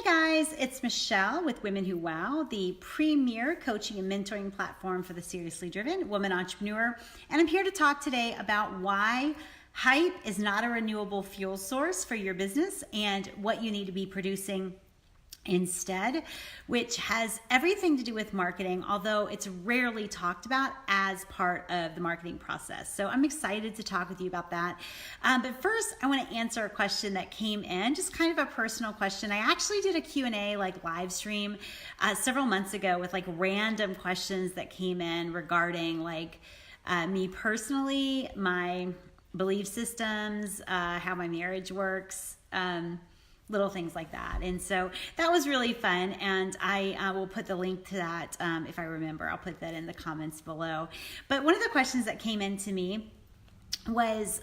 Hey guys, it's Michelle with Women Who Wow, the premier coaching and mentoring platform for the seriously driven woman entrepreneur. And I'm here to talk today about why hype is not a renewable fuel source for your business and what you need to be producing instead, which has everything to do with marketing, although it's rarely talked about as part of the marketing process. So I'm excited to talk with you about that. But first, I want to answer a question that came in, just kind of a personal question. I actually did a Q&A live stream several months ago with random questions that came in regarding me personally, my belief systems, how my marriage works, little things like that. And so that was really fun. And I will put the link to that if I remember. I'll put that in the comments below. But one of the questions that came in to me was,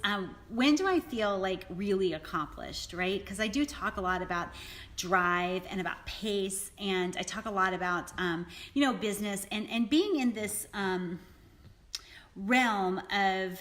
when do I feel really accomplished, right? Because I do talk a lot about drive and about pace. And I talk a lot about, business and being in this realm of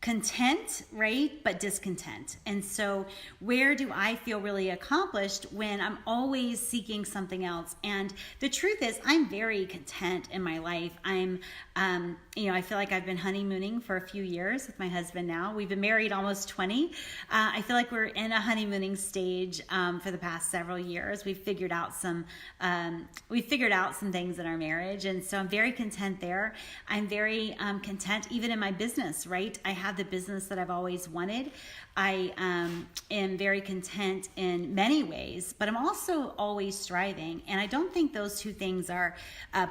content, right? But discontent. And so where do I feel really accomplished when I'm always seeking something else? And the truth is I'm very content in my life. I'm, I feel like I've been honeymooning for a few years with my husband now. We've been married almost 20. I feel like we're in a honeymooning stage for the past several years. We've figured out some things in our marriage. And so I'm very content there. I'm very content even in my business, right? I have the business that I've always wanted. I am very content in many ways, but I'm also always striving. And I don't think those two things are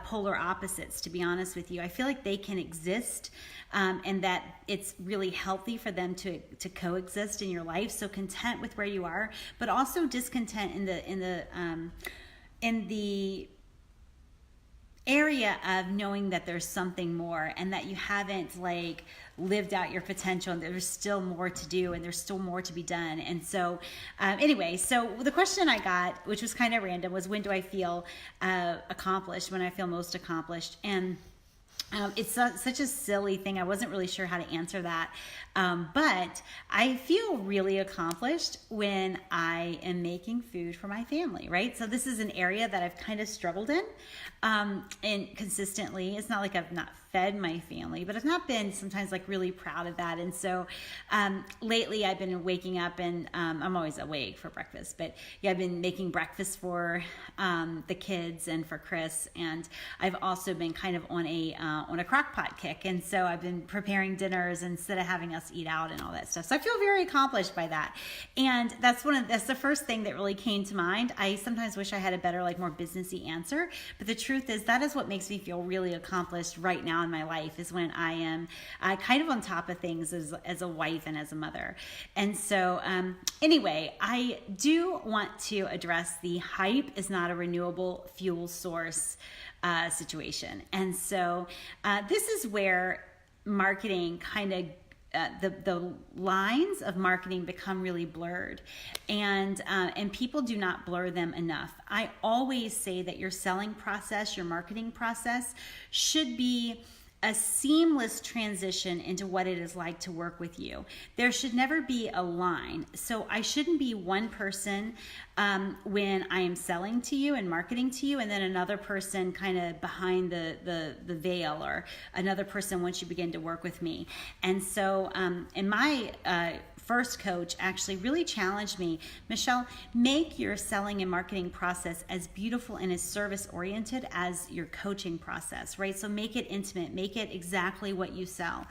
polar opposites, to be honest with you. I feel like they can exist and that it's really healthy for them to coexist in your life. So content with where you are, but also discontent in the area of knowing that there's something more and that you haven't lived out your potential and there's still more to do and there's still more to be done. And so anyway, so the question I got, which was kind of random, was when do I feel accomplished, when I feel most accomplished? And it's such a silly thing. I wasn't really sure how to answer that. But I feel really accomplished when I am making food for my family, right? So this is an area that I've kind of struggled in and consistently. It's not like I've not fed my family, but I've not been sometimes really proud of that. And so lately I've been waking up and I'm always awake for breakfast, but yeah, I've been making breakfast for the kids and for Chris. And I've also been kind of on a crock pot kick. And so I've been preparing dinners instead of having us eat out and all that stuff. So I feel very accomplished by that. And that's the first thing that really came to mind. I sometimes wish I had a better, more businessy answer, but the truth is that is what makes me feel really accomplished right now in my life, is when I am kind of on top of things as a wife and as a mother. And so anyway, I do want to address the hype is not a renewable fuel source situation. And so this is where marketing kind of the lines of marketing become really blurred, and people do not blur them enough. I always say that your selling process, your marketing process, should be a seamless transition into what it is like to work with you. There should never be a line. So I shouldn't be one person when I am selling to you and marketing to you, and then another person kind of behind the veil, or another person once you begin to work with me. And so in my first coach actually really challenged me, Michelle, make your selling and marketing process as beautiful and as service oriented as your coaching process, right? So make it intimate, make it exactly what you sell.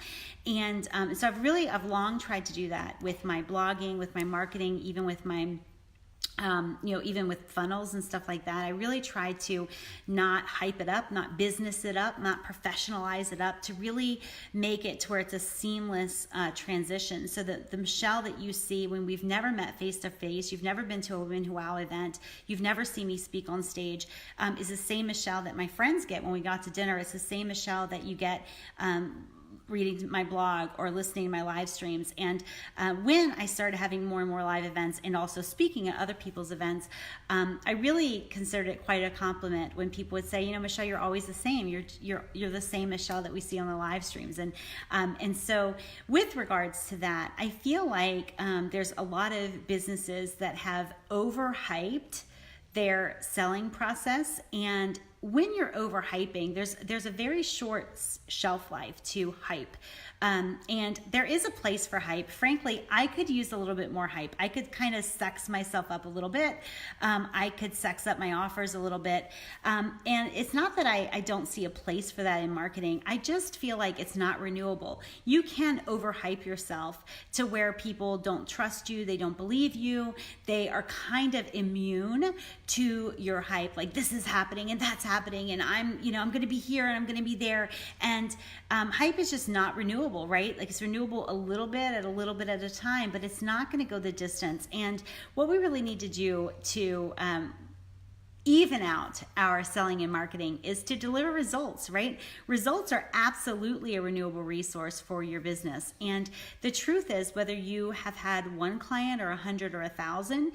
And so I've long tried to do that with my blogging, with my marketing, even with my even with funnels and stuff like that. I really try to not hype it up, not business it up, not professionalize it up, to really make it to where it's a seamless transition. So that the Michelle that you see when we've never met face to face, you've never been to a Women Who Wow event, you've never seen me speak on stage, is the same Michelle that my friends get when we got to dinner. It's the same Michelle that you get reading my blog or listening to my live streams. And when I started having more and more live events and also speaking at other people's events, I really considered it quite a compliment when people would say, Michelle, you're always the same. You're the same Michelle that we see on the live streams. And so with regards to that, I feel like there's a lot of businesses that have overhyped their selling process. And when you're overhyping, there's a very short shelf life to hype. And there is a place for hype. Frankly, I could use a little bit more hype. I could kind of sex myself up a little bit. I could sex up my offers a little bit. And it's not that I don't see a place for that in marketing. I just feel like it's not renewable. You can overhype yourself to where people don't trust you. They don't believe you. They are kind of immune to your hype. Like, this is happening and that's happening. And I'm going to be here and I'm going to be there. And hype is just not renewable. Right? Like, it's renewable a little bit at a time, but it's not going to go the distance. And what we really need to do to even out our selling and marketing is to deliver results, right? Results are absolutely a renewable resource for your business. And the truth is, whether you have had one client or 100 or 1,000,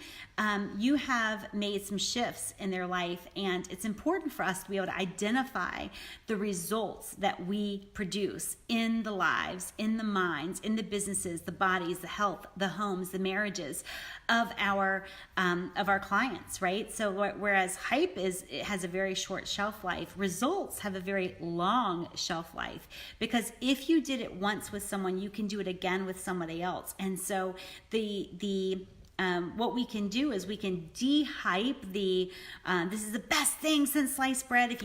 you have made some shifts in their life. And it's important for us to be able to identify the results that we produce in the lives, in the minds, in the businesses, the bodies, the health, the homes, the marriages of our clients, right? So whereas hype it has a very short shelf life, results have a very long shelf life, because if you did it once with someone, you can do it again with somebody else. And so what we can do is we can de-hype this is the best thing since sliced bread. If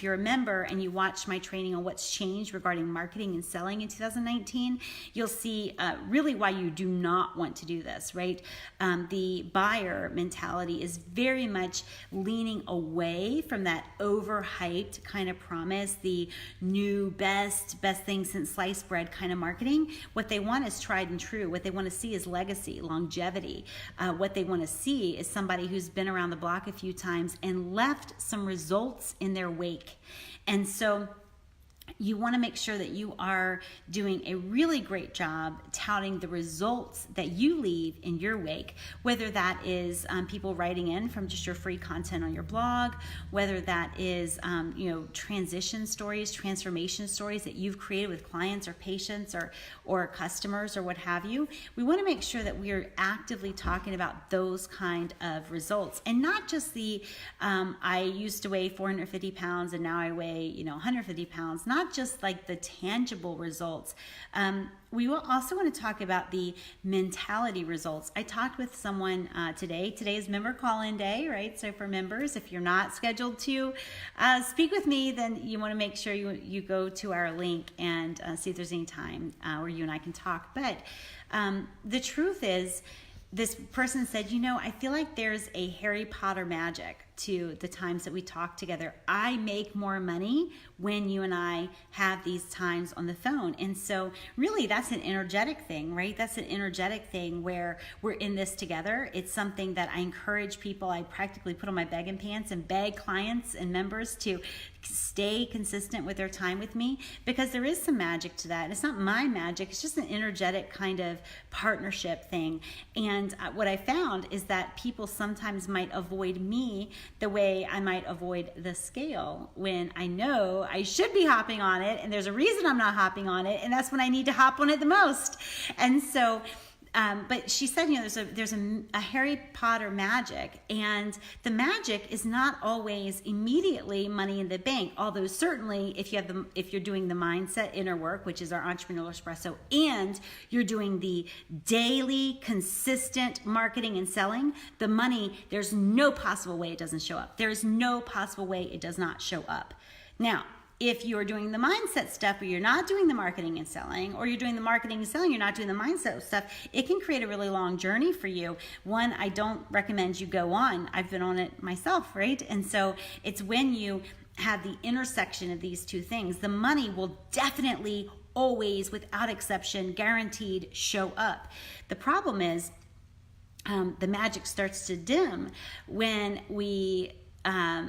you're a member and you watched my training on what's changed regarding marketing and selling in 2019, you'll see really why you do not want to do this, right? The buyer mentality is very much leaning away from that overhyped kind of promise, the new best thing since sliced bread kind of marketing. What they want is tried and true. What they want to see is legacy, longevity. What they want to see is somebody who's been around the block a few times and left some results in their wake. And so you want to make sure that you are doing a really great job touting the results that you leave in your wake, whether that is people writing in from just your free content on your blog, whether that is transition stories, transformation stories that you've created with clients or patients or customers or what have you. We want to make sure that we are actively talking about those kind of results, and not just I used to weigh 450 pounds and now I weigh 150 pounds. Not just like the tangible results. We will also want to talk about the mentality results. I talked with someone today. Today is member call-in day, right? So for members, if you're not scheduled to speak with me, then you want to make sure you go to our link and see if there's any time where you and I can talk. But the truth is, this person said, I feel like there's a Harry Potter magic to the times that we talk together. I make more money when you and I have these times on the phone. And so really that's an energetic thing, right? That's an energetic thing where we're in this together. It's something that I encourage people. I practically put on my begging pants and beg clients and members to stay consistent with their time with me, because there is some magic to that. It's not my magic. It's just an energetic kind of partnership thing. And what I found is that people sometimes might avoid me the way I might avoid the scale when I know I should be hopping on it, and there's a reason I'm not hopping on it, and that's when I need to hop on it the most. And so but she said, there's a Harry Potter magic, and the magic is not always immediately money in the bank. Although certainly, if you're doing the mindset inner work, which is our entrepreneurial espresso, and you're doing the daily consistent marketing and selling, the money, there's no possible way it doesn't show up. There is no possible way it does not show up. Now, if you're doing the mindset stuff, but you're not doing the marketing and selling, or you're doing the marketing and selling, you're not doing the mindset stuff, it can create a really long journey for you. One, I don't recommend you go on. I've been on it myself, right? And so it's when you have the intersection of these two things, the money will definitely always, without exception, guaranteed show up. The problem is the magic starts to dim when we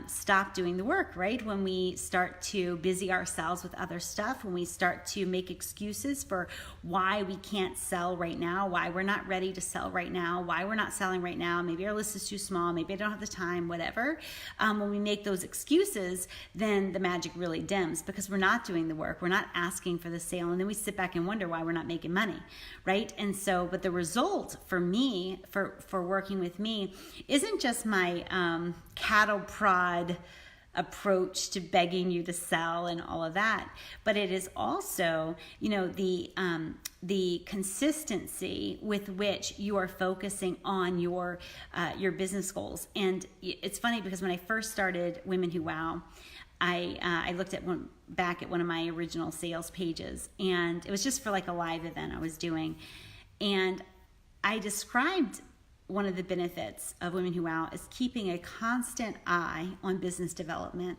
stop doing the work, right? When we start to busy ourselves with other stuff, when we start to make excuses for why we can't sell right now, why we're not ready to sell right now, why we're not selling right now, maybe our list is too small, maybe I don't have the time, whatever. When we make those excuses, then the magic really dims because we're not doing the work, we're not asking for the sale, and then we sit back and wonder why we're not making money, right? And so, but the result for me, for working with me, isn't just my cattle prod approach to begging you to sell and all of that, but it is also, the consistency with which you are focusing on your business goals. And it's funny because when I first started Women Who Wow, I looked at back at one of my original sales pages, and it was just for like a live event I was doing, and I described one of the benefits of Women Who Wow is keeping a constant eye on business development.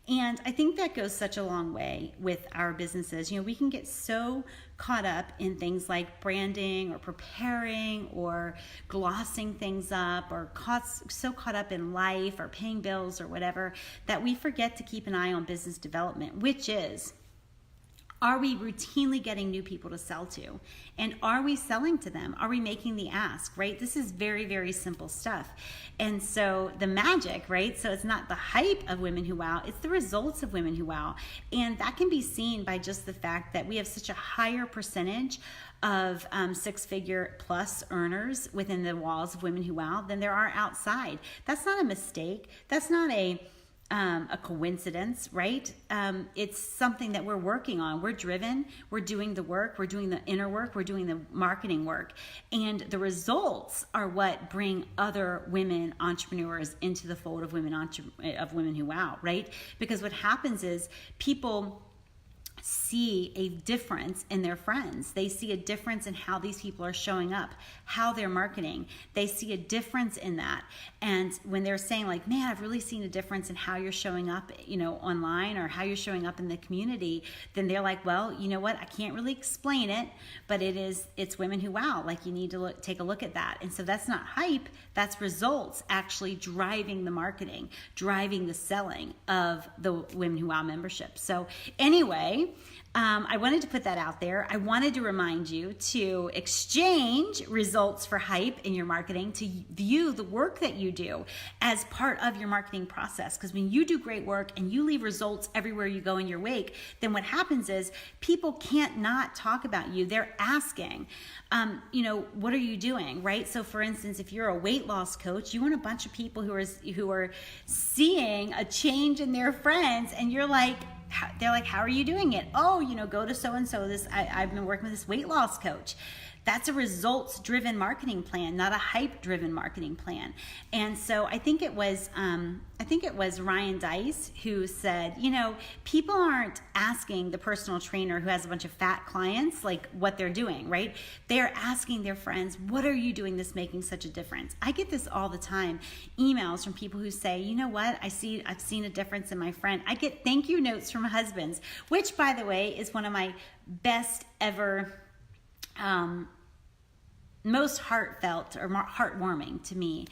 And I think that goes such a long way with our businesses. We can get so caught up in things like branding or preparing or glossing things up, or so caught up in life or paying bills or whatever, that we forget to keep an eye on business development, which is, are we routinely getting new people to sell to? And are we selling to them? Are we making the ask, right? This is very, very simple stuff. And so the magic, right? So it's not the hype of Women Who Wow, it's the results of Women Who Wow. And that can be seen by just the fact that we have such a higher percentage of six-figure plus earners within the walls of Women Who Wow than there are outside. That's not a mistake. That's not a coincidence, right? It's something that we're working on. We're driven, we're doing the work, we're doing the inner work, we're doing the marketing work. And the results are what bring other women entrepreneurs into the fold of Women Who Wow, right? Because what happens is people see a difference in their friends. They see a difference in how these people are showing up, how they're marketing. They see a difference in that. And when they're saying like, man, I've really seen a difference in how you're showing up, online, or how you're showing up in the community, then they're like, well, you know what? I can't really explain it, but it's Women Who Wow. Like, you need to take a look at that. And so that's not hype. That's results actually driving the marketing, driving the selling of the Women Who Wow membership. So anyway, I wanted to put that out there. I wanted to remind you to exchange results for hype in your marketing, to view the work that you do as part of your marketing process. Because when you do great work and you leave results everywhere you go in your wake, then what happens is people can't not talk about you. They're asking, what are you doing, right? So for instance, if you're a weight loss coach, you want a bunch of people who are seeing a change in their friends, and they're like, how are you doing it? Oh, go to so-and-so. I've been working with this weight loss coach. That's a results-driven marketing plan, not a hype-driven marketing plan. And so I think it was Ryan Dice who said, people aren't asking the personal trainer who has a bunch of fat clients like what they're doing, right? They're asking their friends, what are you doing that's making such a difference? I get this all the time, emails from people who say, you know what, I've seen a difference in my friend. I get thank you notes from husbands, which, by the way, is one of my best ever most heartfelt or heartwarming to me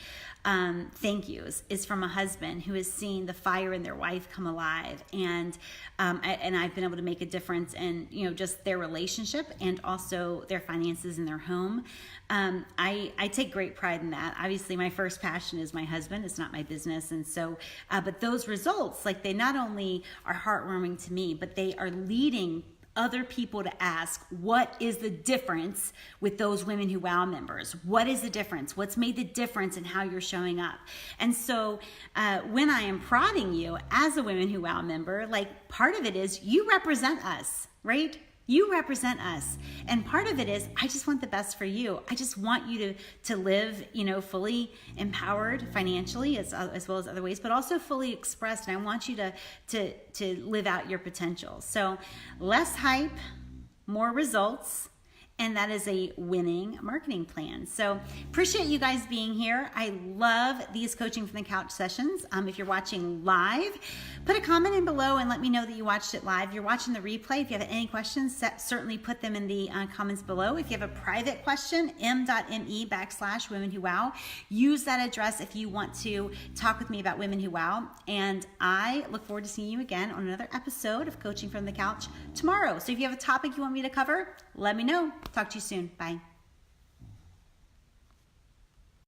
thank yous is from a husband who has seen the fire in their wife come alive, and I've been able to make a difference in just their relationship and also their finances in their home. I take great pride in that. Obviously, my first passion is my husband. It's not my business, and so but those results, like, they not only are heartwarming to me, but they are leading other people to ask, what is the difference with those Women Who Wow members? What is the difference? What's made the difference in how you're showing up? And so when I am prodding you as a Women Who Wow member, like, part of it is you represent us, right? You represent us. And part of it is, I just want the best for you. I just want you to live, fully empowered financially as well as other ways, but also fully expressed. And I want you to live out your potential. So less hype, more results, and that is a winning marketing plan. So appreciate you guys being here. I love these coaching from the couch sessions. If you're watching live, put a comment in below and let me know that you watched it live. If you're watching the replay, if you have any questions, certainly put them in the comments below. If you have a private question, m.me/Women Who Wow. Use that address if you want to talk with me about Women Who Wow. And I look forward to seeing you again on another episode of Coaching from the Couch tomorrow. So if you have a topic you want me to cover, let me know. Talk to you soon. Bye.